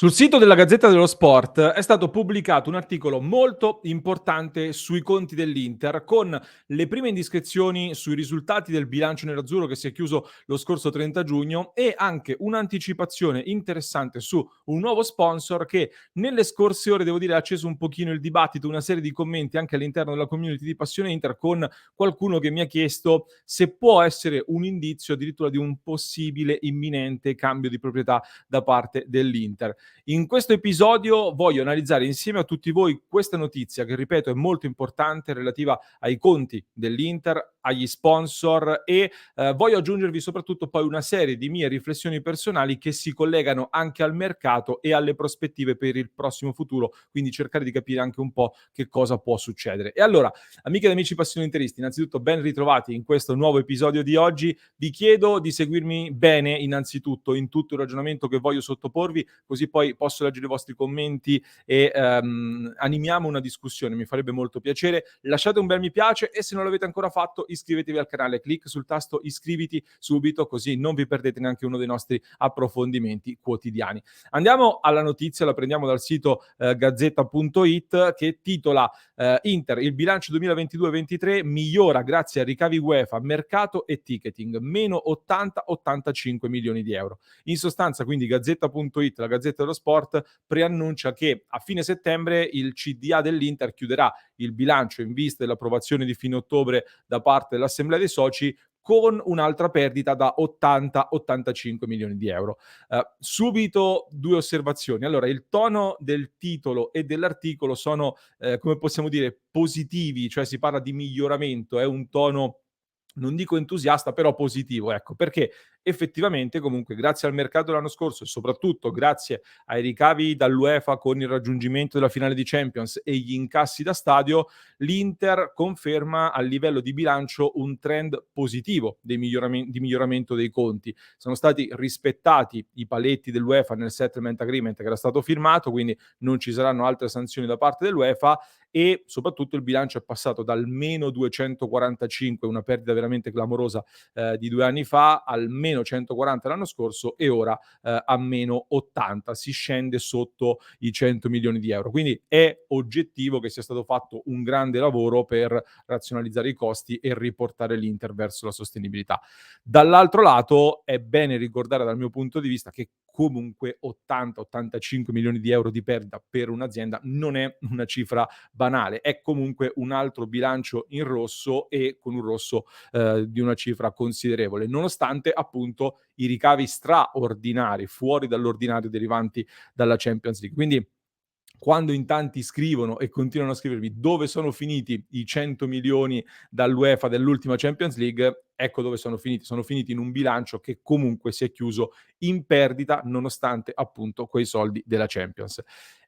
Sul sito della Gazzetta dello Sport è stato pubblicato un articolo molto importante sui conti dell'Inter, con le prime indiscrezioni sui risultati del bilancio nerazzurro che si è chiuso lo scorso 30 giugno e anche un'anticipazione interessante su un nuovo sponsor che nelle scorse ore, devo dire, ha acceso un pochino il dibattito, una serie di commenti anche all'interno della community di Passione Inter, con qualcuno che mi ha chiesto se può essere un indizio addirittura di un possibile imminente cambio di proprietà da parte dell'Inter. In questo episodio voglio analizzare insieme a tutti voi questa notizia che, ripeto, è molto importante, relativa ai conti dell'Inter, agli sponsor e voglio aggiungervi soprattutto poi una serie di mie riflessioni personali che si collegano anche al mercato e alle prospettive per il prossimo futuro, quindi cercare di capire anche un po' che cosa può succedere. E allora, amiche ed amici passioni interisti, innanzitutto ben ritrovati in questo nuovo episodio di oggi. Vi chiedo di seguirmi bene innanzitutto in tutto il ragionamento che voglio sottoporvi, così poi posso leggere i vostri commenti e animiamo una discussione, mi farebbe molto piacere. Lasciate un bel mi piace e se non l'avete ancora fatto iscrivetevi al canale, clic sul tasto iscriviti subito, così non vi perdete neanche uno dei nostri approfondimenti quotidiani. Andiamo alla notizia, la prendiamo dal sito gazzetta.it, che titola Inter, il bilancio 2022-23 migliora grazie a ricavi UEFA, mercato e ticketing, meno 80-85 milioni di euro. In sostanza, quindi, Gazzetta.it, la Gazzetta dello Sport, preannuncia che a fine settembre il CDA dell'Inter chiuderà il bilancio in vista dell'approvazione di fine ottobre da parte dell'Assemblea dei soci con un'altra perdita da 80-85 milioni di euro. Subito due osservazioni. Allora, il tono del titolo e dell'articolo sono, come possiamo dire, positivi, cioè si parla di miglioramento, è un tono non dico entusiasta, però positivo, ecco, perché effettivamente comunque grazie al mercato dell'anno scorso e soprattutto grazie ai ricavi dall'UEFA con il raggiungimento della finale di Champions e gli incassi da stadio, l'Inter conferma a livello di bilancio un trend positivo di miglioramento dei conti. Sono stati rispettati i paletti dell'UEFA nel settlement agreement che era stato firmato, quindi non ci saranno altre sanzioni da parte dell'UEFA e soprattutto il bilancio è passato dal meno 245, una perdita veramente clamorosa di 2 anni fa, al meno 140 l'anno scorso e ora a meno 80. Si scende sotto i 100 milioni di euro. Quindi è oggettivo che sia stato fatto un grande lavoro per razionalizzare i costi e riportare l'Inter verso la sostenibilità. Dall'altro lato è bene ricordare dal mio punto di vista che comunque 80-85 milioni di euro di perdita per un'azienda non è una cifra banale, è comunque un altro bilancio in rosso e con un rosso di una cifra considerevole, nonostante appunto i ricavi straordinari, fuori dall'ordinario derivanti dalla Champions League. Quindi quando in tanti scrivono e continuano a scrivervi dove sono finiti i 100 milioni dall'UEFA dell'ultima Champions League, ecco dove sono finiti. Sono finiti in un bilancio che comunque si è chiuso in perdita nonostante appunto quei soldi della Champions.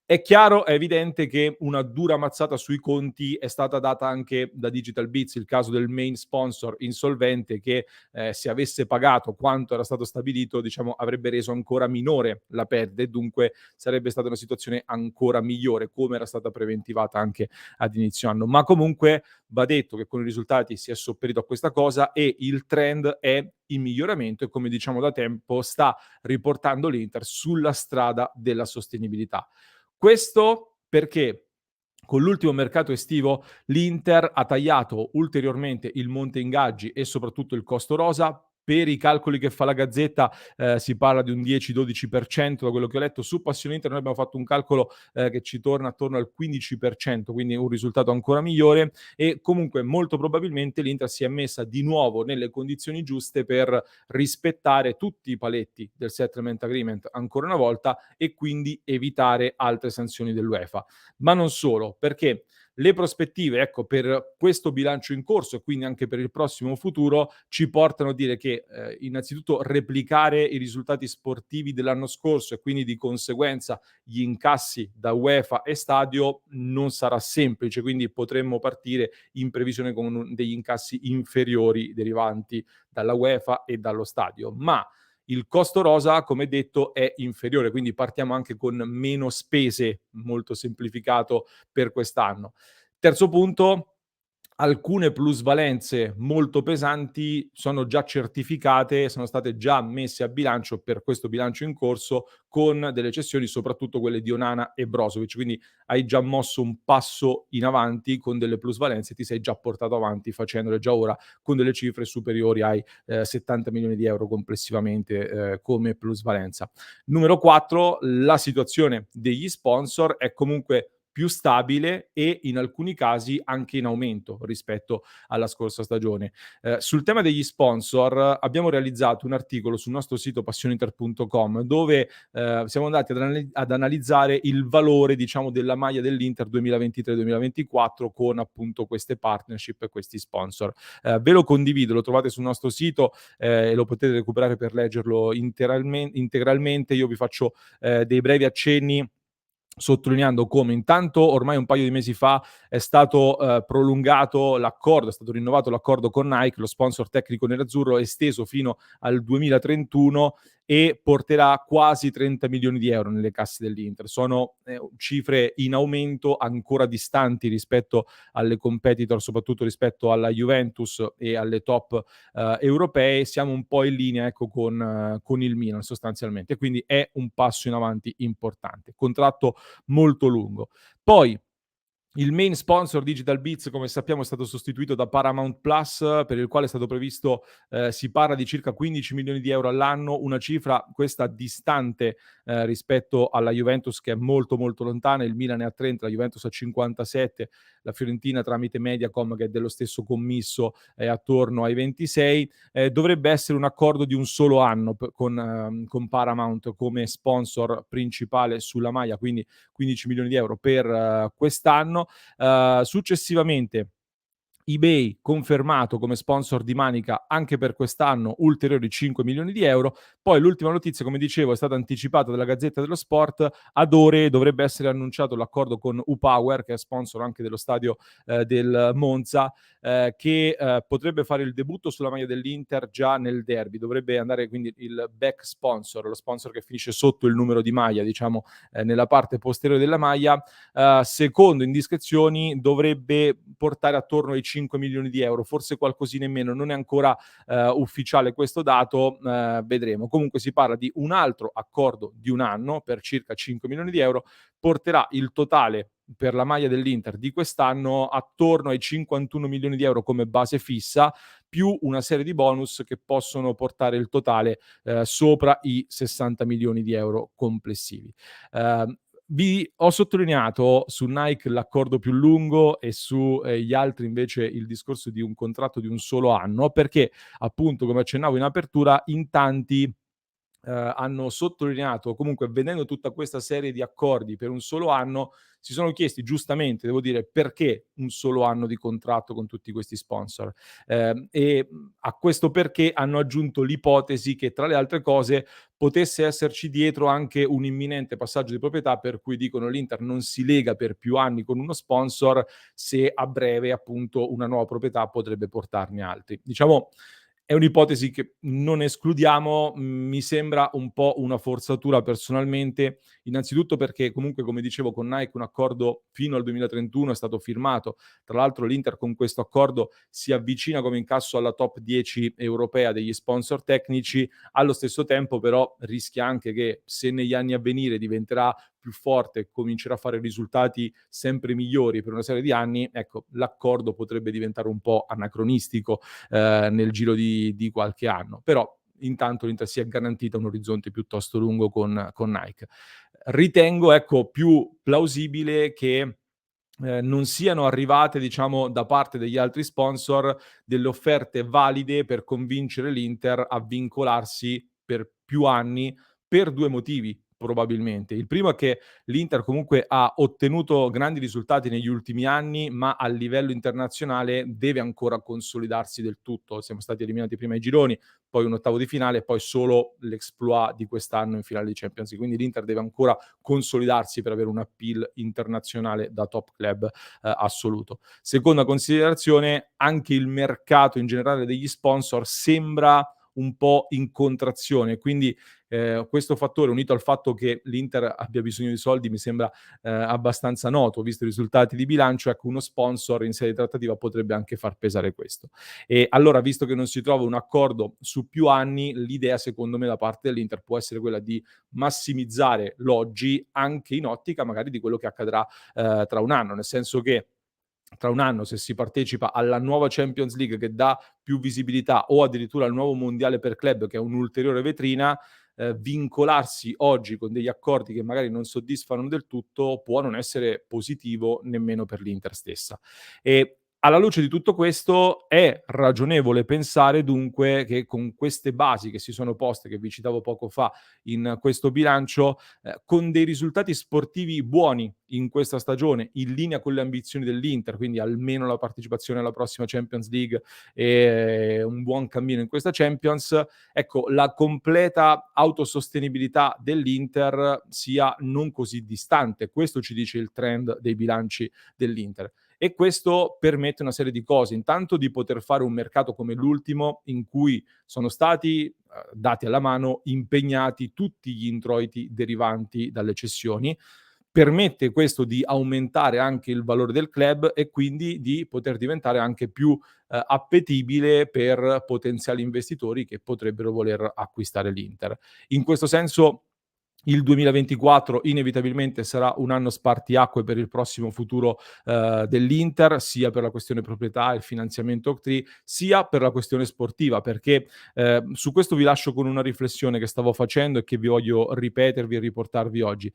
È chiaro, è evidente che una dura mazzata sui conti è stata data anche da Digital Bits, il caso del main sponsor insolvente che se avesse pagato quanto era stato stabilito, diciamo, avrebbe reso ancora minore la perdita e dunque sarebbe stata una situazione ancora migliore, come era stata preventivata anche ad inizio anno. Ma comunque va detto che con i risultati si è sopperito a questa cosa e il trend è in miglioramento e, come diciamo da tempo, sta riportando l'Inter sulla strada della sostenibilità. Questo perché con l'ultimo mercato estivo l'Inter ha tagliato ulteriormente il monte ingaggi e soprattutto il costo rosa. Per i calcoli che fa la Gazzetta si parla di un 10-12% da quello che ho letto. Su Passione Inter noi abbiamo fatto un calcolo che ci torna attorno al 15%, quindi un risultato ancora migliore e comunque molto probabilmente l'Inter si è messa di nuovo nelle condizioni giuste per rispettare tutti i paletti del settlement agreement ancora una volta e quindi evitare altre sanzioni dell'UEFA. Ma non solo, perché le prospettive, ecco, per questo bilancio in corso e quindi anche per il prossimo futuro ci portano a dire che innanzitutto replicare i risultati sportivi dell'anno scorso e quindi di conseguenza gli incassi da UEFA e stadio non sarà semplice, quindi potremmo partire in previsione con degli incassi inferiori derivanti dalla UEFA e dallo stadio. Ma il costo rosa, come detto, è inferiore, quindi partiamo anche con meno spese, molto semplificato per quest'anno. Terzo punto, Alcune plusvalenze molto pesanti sono già certificate, sono state già messe a bilancio per questo bilancio in corso con delle cessioni, soprattutto quelle di Onana e Brozovic. Quindi hai già mosso un passo in avanti con delle plusvalenze, ti sei già portato avanti facendole già ora con delle cifre superiori ai 70 milioni di euro complessivamente come plusvalenza. Numero 4, la situazione degli sponsor è comunque più stabile e in alcuni casi anche in aumento rispetto alla scorsa stagione. Sul tema degli sponsor abbiamo realizzato un articolo sul nostro sito passioninter.com dove siamo andati ad analizzare il valore, diciamo, della maglia dell'Inter 2023-2024 con appunto queste partnership e questi sponsor. Ve lo condivido, lo trovate sul nostro sito e lo potete recuperare per leggerlo integralmente. Io vi faccio dei brevi accenni sottolineando come intanto ormai un paio di mesi fa è stato prolungato l'accordo, è stato rinnovato l'accordo con Nike, lo sponsor tecnico nerazzurro, esteso fino al 2031 e porterà quasi 30 milioni di euro nelle casse dell'Inter. Sono cifre in aumento ancora distanti rispetto alle competitor, soprattutto rispetto alla Juventus e alle top europee. Siamo un po' in linea, ecco, con il Milan sostanzialmente, quindi è un passo in avanti importante. Contratto molto lungo. Poi il main sponsor Digital Beats, come sappiamo, è stato sostituito da Paramount Plus, per il quale è stato previsto, si parla di circa 15 milioni di euro all'anno, una cifra questa distante rispetto alla Juventus che è molto molto lontana, il Milan è a 30, la Juventus a 57, la Fiorentina tramite Mediacom che è dello stesso commisso è attorno ai 26. Dovrebbe essere un accordo di un solo anno con Paramount come sponsor principale sulla maglia, quindi 15 milioni di euro per quest'anno. Successivamente eBay confermato come sponsor di Manica anche per quest'anno, ulteriori 5 milioni di euro. Poi l'ultima notizia, come dicevo, è stata anticipata dalla Gazzetta dello Sport. Ad ore dovrebbe essere annunciato l'accordo con U-Power, che è sponsor anche dello stadio del Monza, che potrebbe fare il debutto sulla maglia dell'Inter già nel derby. Dovrebbe andare quindi il back sponsor, lo sponsor che finisce sotto il numero di maglia, diciamo nella parte posteriore della maglia. Secondo indiscrezioni dovrebbe portare attorno ai 5 milioni di euro, forse qualcosina in meno, non è ancora ufficiale questo dato, vedremo. Comunque si parla di un altro accordo di un anno per circa 5 milioni di euro, porterà il totale per la maglia dell'Inter di quest'anno attorno ai 51 milioni di euro come base fissa, più una serie di bonus che possono portare il totale sopra i 60 milioni di euro complessivi. Vi ho sottolineato su Nike l'accordo più lungo e su gli altri invece il discorso di un contratto di un solo anno, perché appunto, come accennavo in apertura, in tanti hanno sottolineato, comunque vedendo tutta questa serie di accordi per un solo anno, si sono chiesti giustamente, devo dire, perché un solo anno di contratto con tutti questi sponsor. A questo perché hanno aggiunto l'ipotesi che, tra le altre cose, potesse esserci dietro anche un imminente passaggio di proprietà, per cui dicono l'Inter non si lega per più anni con uno sponsor se a breve appunto una nuova proprietà potrebbe portarne altri. Diciamo è un'ipotesi che non escludiamo, mi sembra un po' una forzatura personalmente, innanzitutto perché comunque, come dicevo, con Nike un accordo fino al 2031 è stato firmato. Tra l'altro l'Inter con questo accordo si avvicina come incasso alla top 10 europea degli sponsor tecnici, allo stesso tempo però rischia anche che se negli anni a venire diventerà più forte e comincerà a fare risultati sempre migliori per una serie di anni, ecco, l'accordo potrebbe diventare un po' anacronistico nel giro di qualche anno. Però intanto l'Inter si è garantita un orizzonte piuttosto lungo con Nike. Ritengo, ecco, più plausibile che non siano arrivate, diciamo, da parte degli altri sponsor delle offerte valide per convincere l'Inter a vincolarsi per più anni per 2 motivi probabilmente. Il primo è che l'Inter comunque ha ottenuto grandi risultati negli ultimi anni, ma a livello internazionale deve ancora consolidarsi del tutto. Siamo stati eliminati prima ai gironi, poi un ottavo di finale e poi solo l'exploit di quest'anno in finale di Champions League. Quindi l'Inter deve ancora consolidarsi per avere un appeal internazionale da top club assoluto. Seconda considerazione, anche il mercato in generale degli sponsor sembra un po' in contrazione, quindi Questo fattore, unito al fatto che l'Inter abbia bisogno di soldi, mi sembra abbastanza noto, visto i risultati di bilancio. Ecco, uno sponsor in sede di trattativa potrebbe anche far pesare questo. E allora, visto che non si trova un accordo su più anni, l'idea secondo me da parte dell'Inter può essere quella di massimizzare l'oggi, anche in ottica magari di quello che accadrà tra un anno, nel senso che tra un anno, se si partecipa alla nuova Champions League che dà più visibilità, o addirittura al nuovo mondiale per club che è un'ulteriore vetrina, vincolarsi oggi con degli accordi che magari non soddisfano del tutto può non essere positivo nemmeno per l'Inter stessa. E alla luce di tutto questo è ragionevole pensare dunque che con queste basi che si sono poste, che vi citavo poco fa in questo bilancio, con dei risultati sportivi buoni in questa stagione, in linea con le ambizioni dell'Inter, quindi almeno la partecipazione alla prossima Champions League e un buon cammino in questa Champions, ecco, la completa autosostenibilità dell'Inter sia non così distante. Questo ci dice il trend dei bilanci dell'Inter. E questo permette una serie di cose. Intanto di poter fare un mercato come l'ultimo, in cui sono stati, dati alla mano, impegnati tutti gli introiti derivanti dalle cessioni. Permette questo di aumentare anche il valore del club e quindi di poter diventare anche più appetibile per potenziali investitori che potrebbero voler acquistare l'Inter. In questo senso il 2024 inevitabilmente sarà un anno spartiacque per il prossimo futuro dell'Inter, sia per la questione proprietà e il finanziamento Octree, sia per la questione sportiva, perché su questo vi lascio con una riflessione che stavo facendo e che vi voglio ripetervi e riportarvi oggi.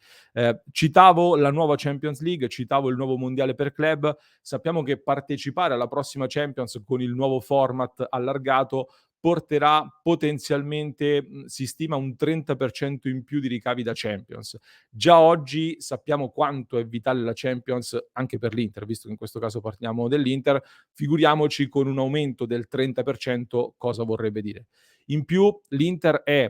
Citavo la nuova Champions League, citavo il nuovo mondiale per club. Sappiamo che partecipare alla prossima Champions con il nuovo format allargato porterà potenzialmente, si stima un 30% in più di ricavi da Champions. Già oggi sappiamo quanto è vitale la Champions anche per l'Inter, visto che in questo caso parliamo dell'Inter, figuriamoci con un aumento del 30% cosa vorrebbe dire. In più l'Inter è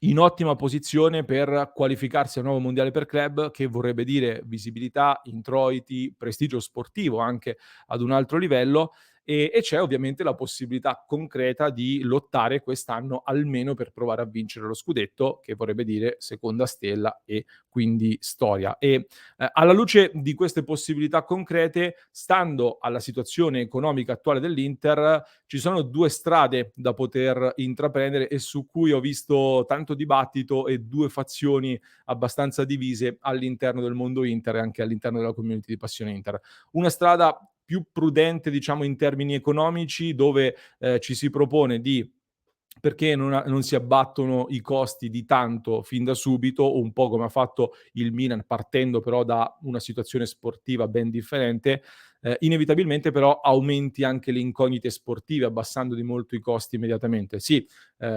in ottima posizione per qualificarsi al nuovo mondiale per club, che vorrebbe dire visibilità, introiti, prestigio sportivo anche ad un altro livello, e c'è ovviamente la possibilità concreta di lottare quest'anno almeno per provare a vincere lo scudetto, che vorrebbe dire seconda stella e quindi storia. E alla luce di queste possibilità concrete, stando alla situazione economica attuale dell'Inter, ci sono due strade da poter intraprendere e su cui ho visto tanto dibattito e due fazioni abbastanza divise all'interno del mondo Inter e anche all'interno della community di Passione Inter. Una strada più prudente, diciamo, in termini economici, dove ci si propone di perché non si abbattono i costi di tanto fin da subito, un po' come ha fatto il Milan, partendo però da una situazione sportiva ben differente, inevitabilmente però aumenti anche le incognite sportive, abbassando di molto i costi immediatamente. Sì,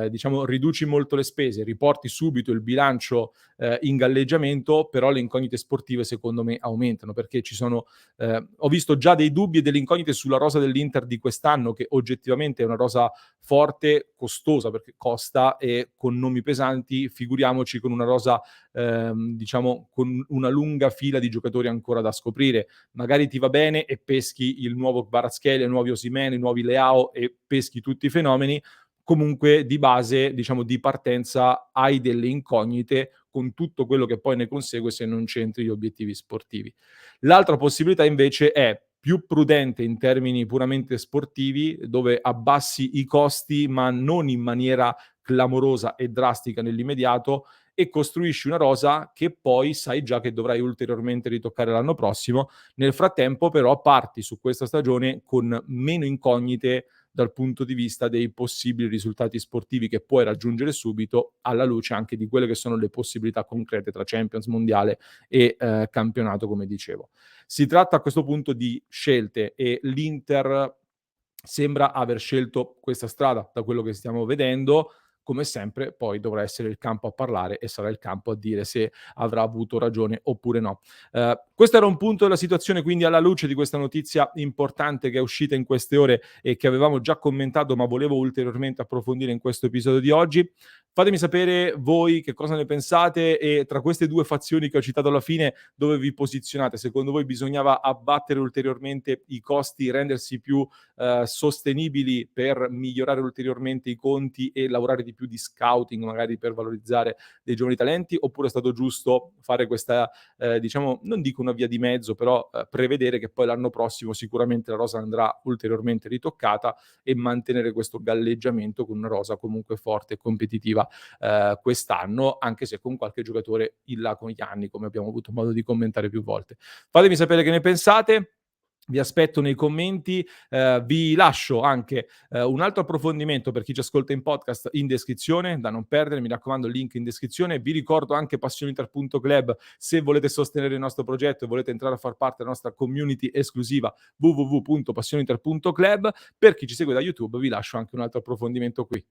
diciamo riduci molto le spese, riporti subito il bilancio in galleggiamento, però le incognite sportive secondo me aumentano, perché ci sono ho visto già dei dubbi e delle incognite sulla rosa dell'Inter di quest'anno, che oggettivamente è una rosa forte, costosa, perché costa e con nomi pesanti, figuriamoci con una rosa, diciamo, con una lunga fila di giocatori ancora da scoprire. Magari ti va bene e peschi il nuovo Kvaratskhelia, i nuovi Osimhen, i nuovi Leao e peschi tutti i fenomeni. Comunque di base, diciamo, di partenza hai delle incognite con tutto quello che poi ne consegue se non c'entri gli obiettivi sportivi. L'altra possibilità invece è più prudente in termini puramente sportivi, dove abbassi i costi, ma non in maniera clamorosa e drastica nell'immediato, e costruisci una rosa che poi sai già che dovrai ulteriormente ritoccare l'anno prossimo. Nel frattempo, però, parti su questa stagione con meno incognite dal punto di vista dei possibili risultati sportivi che puoi raggiungere subito, alla luce anche di quelle che sono le possibilità concrete tra Champions, Mondiale e campionato, come dicevo. Si tratta a questo punto di scelte e l'Inter sembra aver scelto questa strada da quello che stiamo vedendo. Come sempre poi dovrà essere il campo a parlare e sarà il campo a dire se avrà avuto ragione oppure no. Questo era un punto della situazione, quindi alla luce di questa notizia importante che è uscita in queste ore e che avevamo già commentato, ma volevo ulteriormente approfondire in questo episodio di oggi. Fatemi sapere voi che cosa ne pensate e tra queste due fazioni che ho citato alla fine dove vi posizionate. Secondo voi bisognava abbattere ulteriormente i costi, rendersi più sostenibili per migliorare ulteriormente i conti e lavorare di di più di scouting, magari per valorizzare dei giovani talenti, oppure è stato giusto fare questa, diciamo, non dico una via di mezzo, però prevedere che poi l'anno prossimo sicuramente la rosa andrà ulteriormente ritoccata e mantenere questo galleggiamento con una rosa comunque forte e competitiva quest'anno, anche se con qualche giocatore in là con gli anni, come abbiamo avuto modo di commentare più volte. Fatemi sapere che ne pensate. Vi aspetto nei commenti, vi lascio anche un altro approfondimento per chi ci ascolta in podcast in descrizione, da non perdere, mi raccomando, il link in descrizione. Vi ricordo anche passioniter.club se volete sostenere il nostro progetto e volete entrare a far parte della nostra community esclusiva www.passioniter.club. Per chi ci segue da YouTube vi lascio anche un altro approfondimento qui.